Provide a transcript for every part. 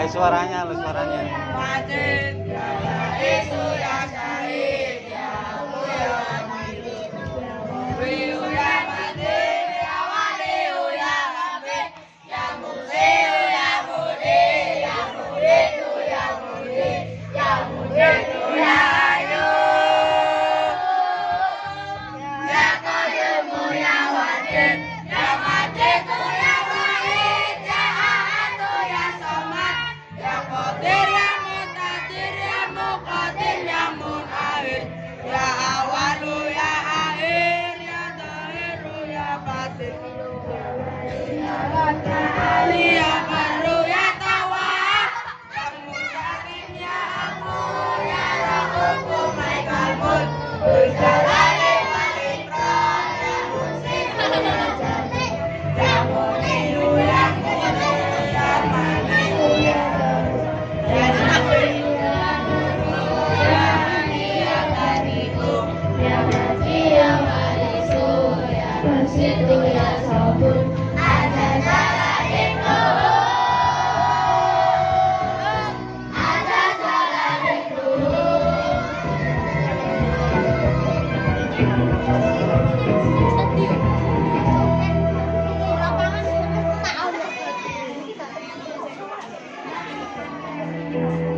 suaranya, lu suaranya.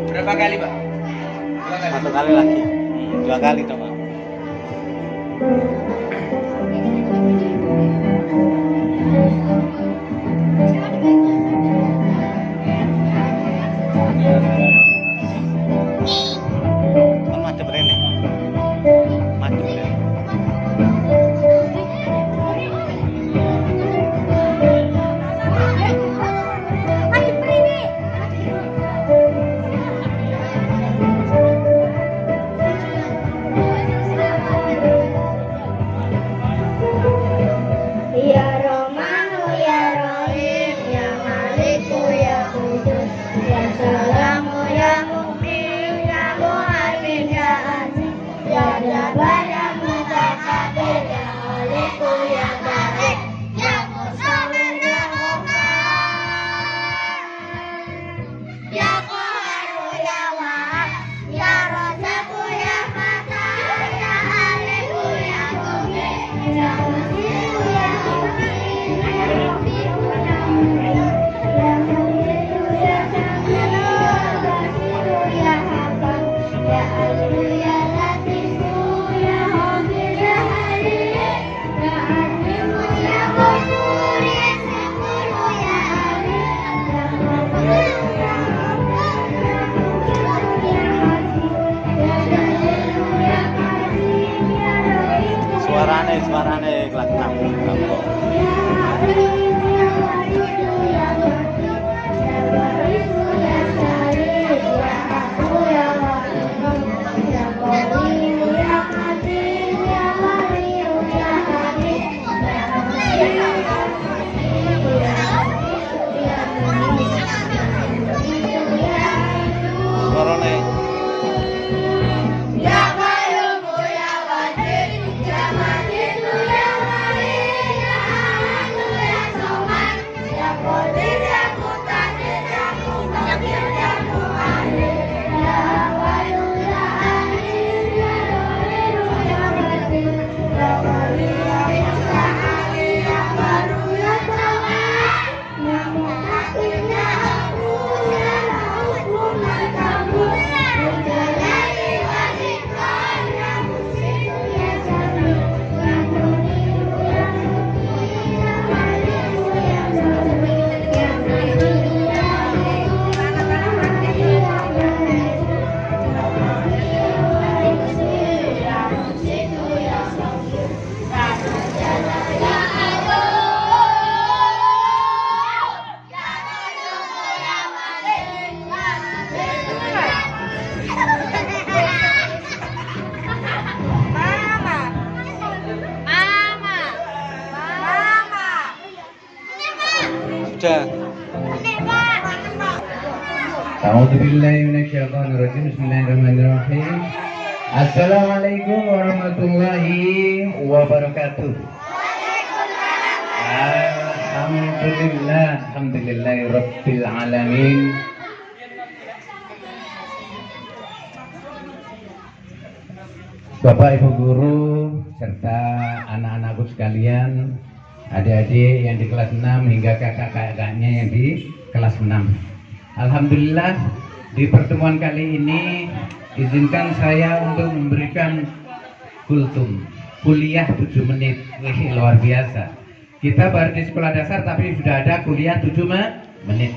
Berapa kali, Pak? Satu kali lagi. 2 kali dong, Pak. Kan macam ini. Macam ini. Suarane kelas 6. Sudah. A'udzubillahi minasyaitonirrajim. Bismillahirrahmanirrahim. Assalamualaikum warahmatullahi wabarakatuh. Alhamdulillah, alhamdulillahi rabbil alamin. Bapak Ibu guru serta anak-anakku sekalian, adik-adik yang di kelas 6 hingga kakak-kakaknya yang di kelas 6. Alhamdulillah di pertemuan kali ini izinkan saya untuk memberikan kultum kuliah 7 menit. Wih, luar biasa. Kita baru di sekolah dasar tapi sudah ada kuliah 7 menit.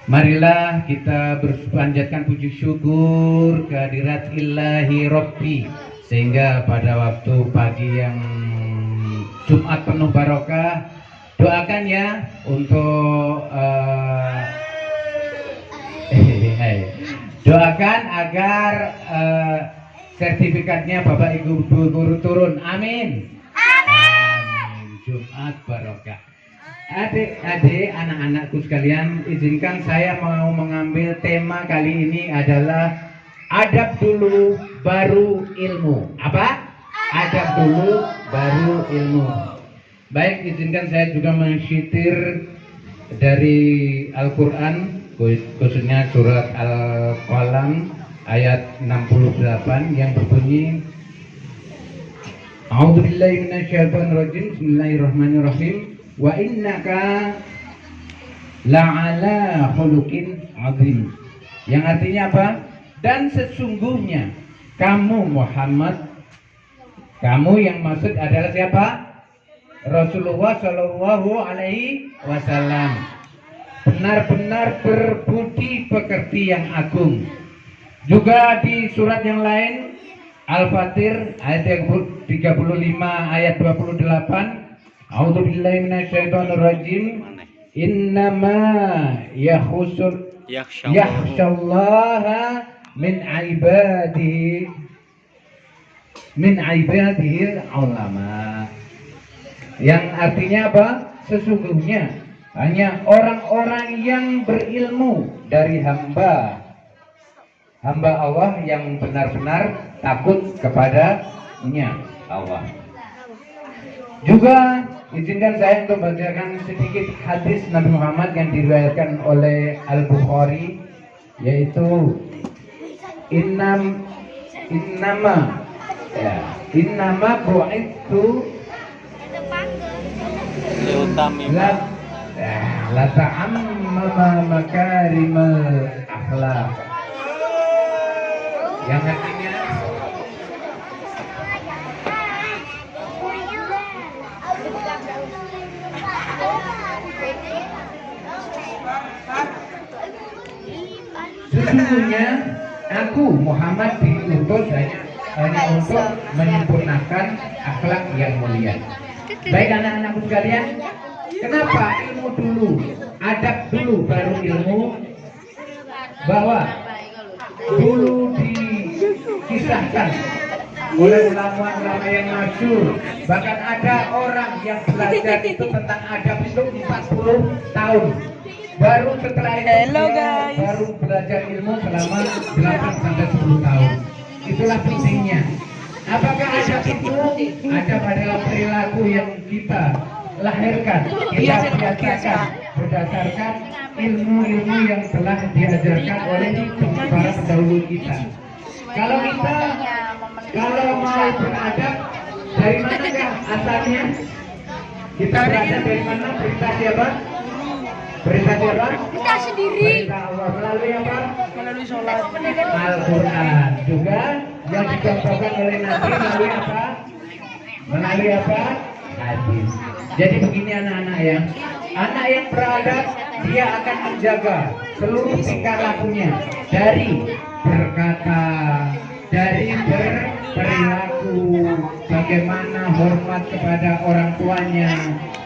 Marilah kita berpanjatkan puji syukur kehadirat Ilahi Rabbi, sehingga pada waktu pagi yang Jumat penuh barokah, doakan ya untuk doakan agar sertifikatnya Bapak Ibu guru turun. Amin. Amin. Jumat barokah. Adik-adik, anak-anakku sekalian, izinkan saya mau mengambil tema kali ini adalah adab dulu baru ilmu. Apa? Adab dulu baru ilmu. Baik, izinkan saya juga mensyitir dari Al-Quran, khususnya surat Al-Qalam ayat 68 yang berbunyi, A'udzubillahi minasyaitonirrajim, Bismillahirrahmanirrahim. Wa innaka la'ala khuluqin azim. Yang artinya apa? Dan sesungguhnya kamu Muhammad, kamu yang maksud adalah siapa? Rasulullah Shallallahu Alaihi Wasallam, benar-benar berbudi pekerti yang agung. Juga di surat yang lain Al-Fatir ayat yang 35 ayat 28, A'udzubillahi minasyaitonirrajim. Innama yakhshallaha min ibadihi ulama. Yang artinya apa? Sesungguhnya hanya orang-orang yang berilmu dari hamba Allah yang benar-benar takut kepadanya Allah. Juga izinkan saya untuk membacakan sedikit hadis Nabi Muhammad yang diriwayatkan oleh Al-Bukhari, yaitu innama bu'ithu la ta'ammama makarimal akhlaq. Yang artinya sesungguhnya aku Muhammad diutus hanya untuk menyempurnakan akhlak yang mulia. Baik anak-anakku sekalian, kenapa ilmu dulu, adab dulu baru ilmu? Bahwa dulu dikisahkan oleh ulama-ulama yang masyhur, bahkan ada orang yang belajar itu tentang adab itu 40 tahun. Baru setelah itu baru belajar ilmu selama 8 sampai 10 tahun. Itulah pentingnya. Apakah adab itu? Adab adalah perilaku yang kita lahirkan, kita biasakan berdasarkan ilmu-ilmu yang telah diajarkan oleh para pendahulu kita. Kalau mau beradab, dari manakah asalnya? Kita beradab dari mana? Perintah siapa? Perintah siapa? Kita sendiri. Perintah Allah. Melalui apa? Melalui sholat. Al-Quran. Juga yang dicontohkan oleh Nabi melalui apa? Melalui apa? Hadis. Jadi begini anak-anak ya, anak yang beradab dia akan menjaga seluruh tingkah lakunya, dari berkata, dari berperilaku, bagaimana hormat kepada orang tuanya,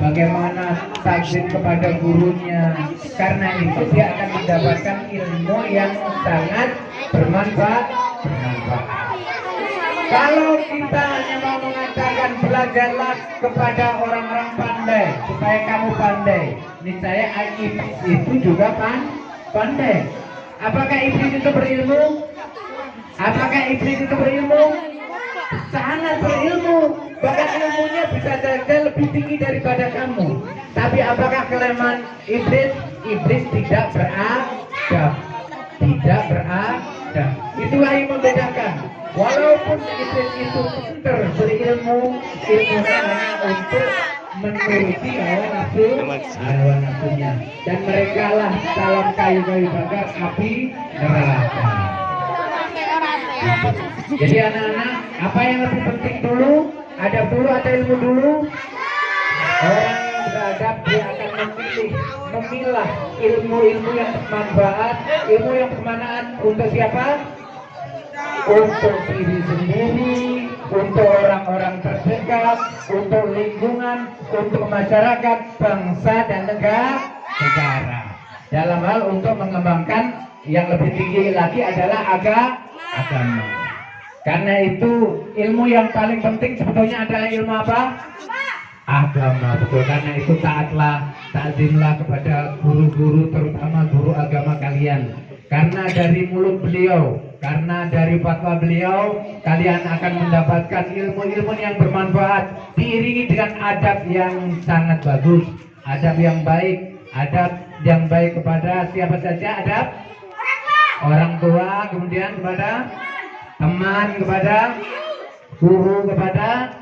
bagaimana takzim kepada gurunya. Karena itu dia akan mendapatkan ilmu yang sangat bermanfaat. Kalau kita hanya mau mengatakan belajarlah kepada orang-orang pandai supaya kamu pandai, niscaya iblis itu juga pandai. Apakah iblis itu berilmu? Apakah iblis itu berilmu? Sangat berilmu. Bahkan ilmunya bisa saja lebih tinggi daripada kamu. Tapi apakah kelemahan iblis? Iblis tidak beradab. Tidak beradab. Itulah yang membedakan. Walaupun itu pinter berilmu, ilmunya hanya untuk menuruti hawa nafsunya, dan mereka lah dalam kayu-kayu bakar api neraka. Jadi anak-anak, apa yang lebih penting dulu? Adab dulu atau ilmu dulu? Orang yang beradab dia akan memilah ilmu-ilmu yang bermanfaat, ilmu yang bermanfaat untuk siapa? Untuk diri sendiri, untuk orang-orang terdekat, untuk lingkungan, untuk masyarakat, bangsa dan negara. Dalam hal untuk mengembangkan yang lebih tinggi lagi adalah agama. Karena itu ilmu yang paling penting sebetulnya adalah ilmu apa? Agama, betul. Karena itu takzimlah kepada guru-guru, terutama guru agama kalian. Karena dari mulut beliau, karena dari fatwa beliau, kalian akan mendapatkan ilmu-ilmu yang bermanfaat, diiringi dengan adab yang sangat bagus, adab yang baik kepada siapa saja, adab orang tua, kemudian kepada teman, kepada guru, kepada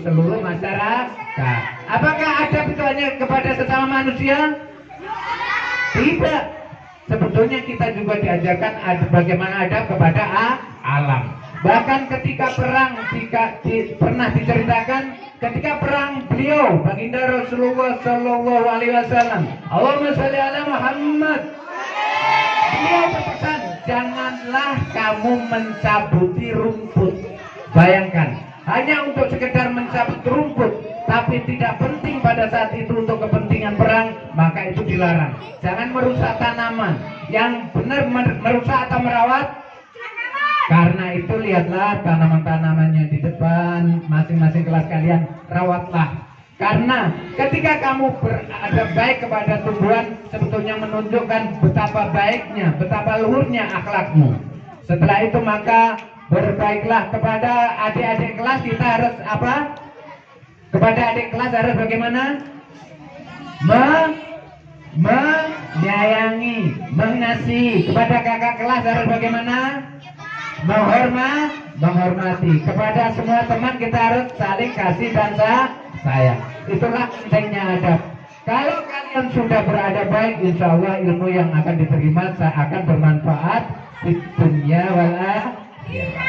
seluruh masyarakat. Apakah adab itu hanya kepada sesama manusia? Tidak. Sebetulnya kita juga diajarkan bagaimana adab kepada alam. Bahkan ketika perang, pernah diceritakan ketika perang beliau, baginda Rasulullah Shallallahu Alaihi Wasallam, Allahumma sholli ala Muhammad. Beliau berpesan, janganlah kamu mencabuti rumput. Bayangkan, hanya untuk sekedar mencabut rumput, tapi tidak penting pada saat itu untuk kepentingan perang, maka itu dilarang. Jangan merusak tanaman. Yang benar merusak atau merawat? Karena itu lihatlah tanaman-tanamannya di depan masing-masing kelas kalian, rawatlah. Karena ketika kamu beradab baik kepada tumbuhan, sebetulnya menunjukkan betapa baiknya, betapa luhurnya akhlakmu. Setelah itu maka berbaiklah kepada adik-adik kelas. Kita harus apa? Kepada adik kelas harus bagaimana? Menyayangi, mengasihi. Kepada kakak kelas harus bagaimana? Menghormati. Kepada semua teman kita harus saling kasih dan sayang. Itulah pentingnya adab. Kalau kalian sudah beradab baik, insya Allah ilmu yang akan diterima akan bermanfaat di dunia wal akhirah.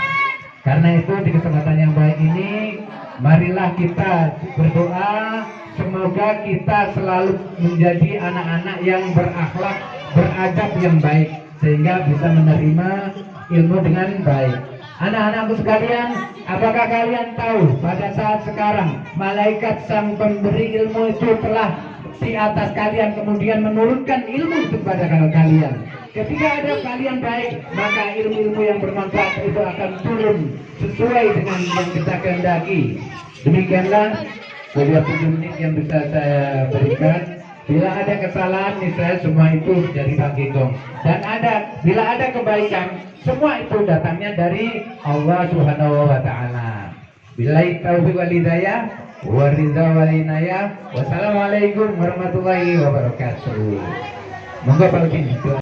Karena itu di kesempatan yang baik ini, marilah kita berdoa semoga kita selalu menjadi anak-anak yang berakhlak, beradab yang baik, sehingga bisa menerima ilmu dengan baik. Anak-anakku sekalian, apakah kalian tahu pada saat sekarang malaikat sang pemberi ilmu itu telah di atas kalian, kemudian menurunkan ilmu itu kepada kalian. Ketika ada kalian baik, maka ilmu-ilmu yang bermanfaat itu akan turun sesuai dengan yang kita kehendaki. Demikianlah beberapa 7 menit yang bisa saya berikan. Bila ada kesalahan, misalnya semua itu dari Pak Gigong. Dan bila ada kebaikan, semua itu datangnya dari Allah Subhanahu wa Ta'ala. Billahi taufiq wal hidayah, wa ridha wal inayah. Wassalamualaikum warahmatullahi wabarakatuh. Monggo Pak Gigong.